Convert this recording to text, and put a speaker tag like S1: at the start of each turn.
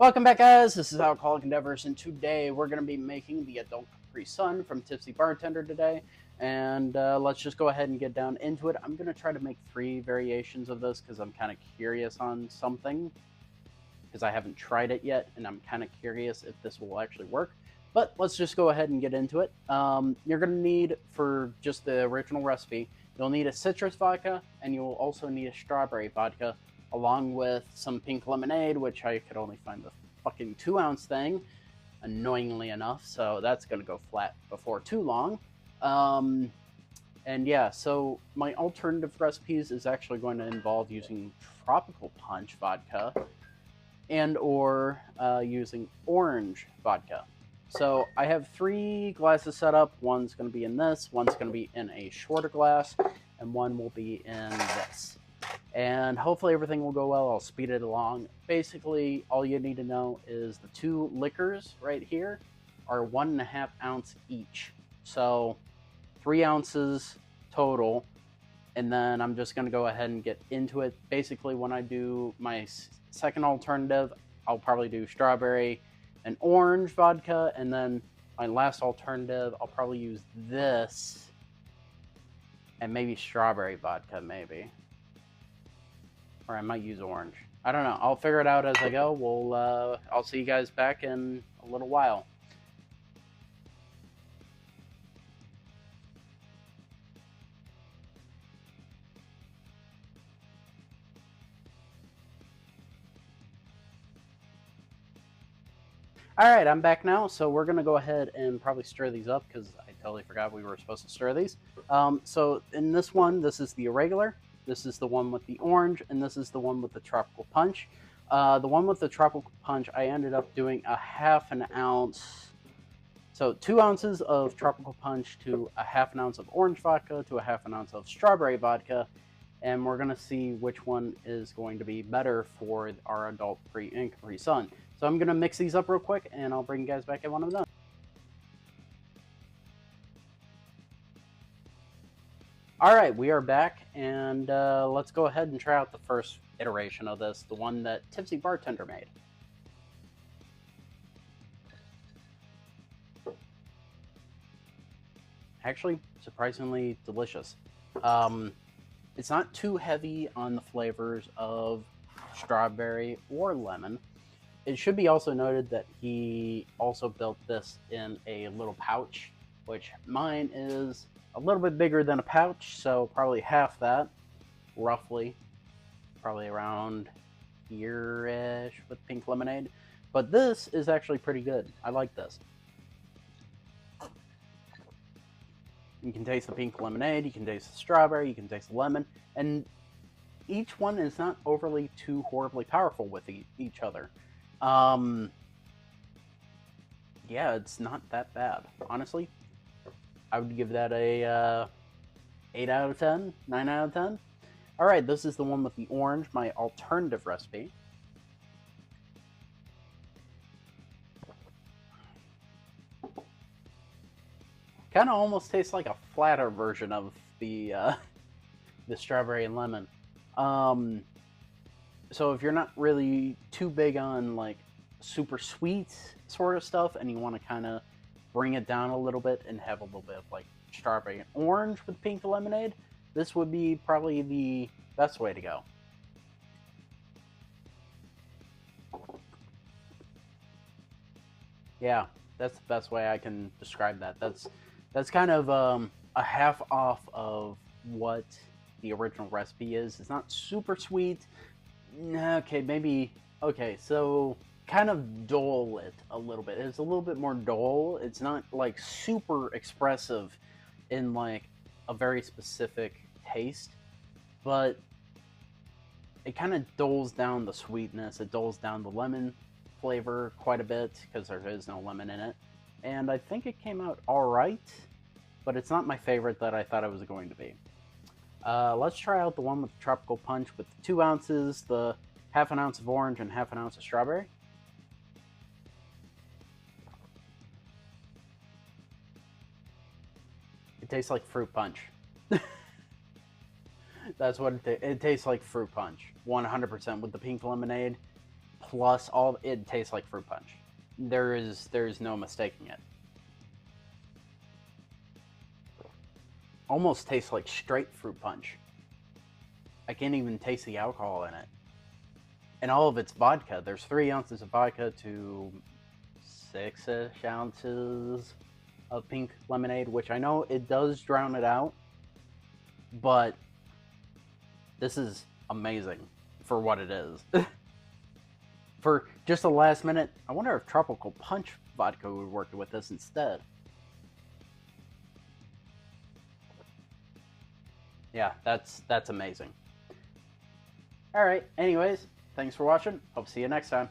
S1: Welcome back, guys. This is Alcoholic Endeavors, and today we're going to be making the adult caprisun from Tipsy Bartender today. And let's just go ahead and get down into it. I'm going to try to make 3 variations of this because I'm kind of curious on something, because I haven't tried it yet, and I'm kind of curious if this will actually work. But let's just go ahead and get into it. You're going to need, for just the original recipe, you'll need a citrus vodka, and you'll also need a strawberry vodka, along with some pink lemonade, which I could only find the fucking 2-ounce thing, annoyingly enough, so that's going to go flat before too long. And yeah, so my alternative recipes is actually going to involve using tropical punch vodka and or using orange vodka. So I have 3 glasses set up. One's going to be in this, one's going to be in a shorter glass, and one will be in this. And hopefully everything will go well. I'll speed it along. Basically, all you need to know is the 2 liquors right here are 1.5 ounce each. So 3 ounces total. And then I'm just going to go ahead and get into it. Basically, when I do my second alternative, I'll probably do strawberry and orange vodka. And then my last alternative, I'll probably use this and maybe strawberry vodka, maybe. Or I might use orange. I don't know. I'll figure it out as I go. I'll see you guys back in a little while. Alright, I'm back now, so we're going to go ahead and probably stir these up, because I totally forgot we were supposed to stir these. So in this one, this is the irregular. This is the one with the orange, and this is the one with the tropical punch. The one with the tropical punch, I ended up doing a 1/2 ounce. So 2 ounces of tropical punch to a 1/2 ounce of orange vodka to a 1/2 ounce of strawberry vodka. And we're going to see which one is going to be better for our adult caprisun. So I'm going to mix these up real quick, and I'll bring you guys back at one of them. Alright, we are back, and let's go ahead and try out the first iteration of this, the one that Tipsy Bartender made. Actually, surprisingly delicious. It's not too heavy on the flavors of strawberry or lemon. It should be also noted that he also built this in a little pouch, which mine is a little bit bigger than a pouch, so probably half that, roughly. Probably around here-ish with pink lemonade. But this is actually pretty good. I like this. You can taste the pink lemonade, you can taste the strawberry, you can taste the lemon, and each one is not overly too horribly powerful with each other. Yeah, it's not that bad, honestly. I would give that a 8 out of 10, 9 out of 10. Alright, this is the one with the orange, my alternative recipe. Kind of almost tastes like a flatter version of the strawberry and lemon. So if you're not really too big on like super sweet sort of stuff, and you want to kind of bring it down a little bit and have a little bit of like strawberry and orange with pink lemonade, this would be probably the best way to go. Yeah, that's the best way I can describe that. That's kind of a half off of what the original recipe is. It's not super sweet. Okay, maybe. Okay, so kind of dull it a little bit. It's a little bit more dull. It's not like super expressive in like a very specific taste, but it kind of dulls down the sweetness. It dulls down the lemon flavor quite a bit because there is no lemon in it. And I think it came out alright, but it's not my favorite that I thought it was going to be. Let's try out the one with the tropical punch with the 2 ounces, the 1/2 ounce of orange, and 1/2 ounce of strawberry. It tastes like fruit punch. That's what it tastes like, fruit punch. 100% with the pink lemonade. plus all it tastes like fruit punch. There's no mistaking it. Almost tastes like straight fruit punch. I can't even taste the alcohol in it. And all of it's vodka. There's 3 ounces of vodka to 6-ish ounces of pink lemonade, which I know it does drown it out, but this is amazing for what it is. For just a last minute, I wonder if tropical punch vodka would work with this instead. Yeah, that's amazing. All right, anyways, thanks for watching. Hope to see you next time.